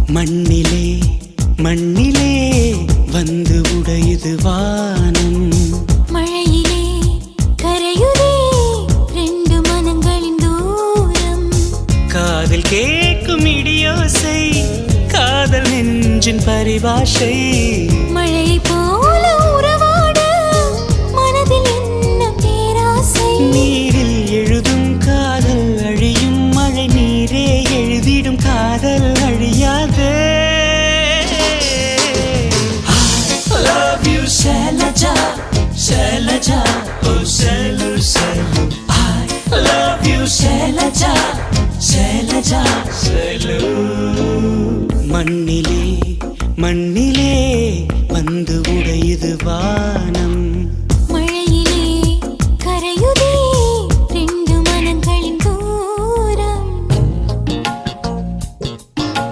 மண்ணிலே மண்ணிலே வந்து உடையுது வானம். மழையிலே கரையுதே ரெண்டு மனங்களின் தூரம். காதில் கேட்கும் இடியோசை காதல் நெஞ்சின் பரிபாஷை. மழையை போல உறவாட மனதில் என்ன பேராசை. நீரில் எழுதும் காதல் அழியும், மழை நீரே எழுதிடும் காதல் அழியாதே. Shailaja, Shailaja, oh Shailu, Shailu. I love you, Shailaja, Shailaja, Shailu. மண்ணிலே மண்ணிலே வந்து உடையுது வானம்.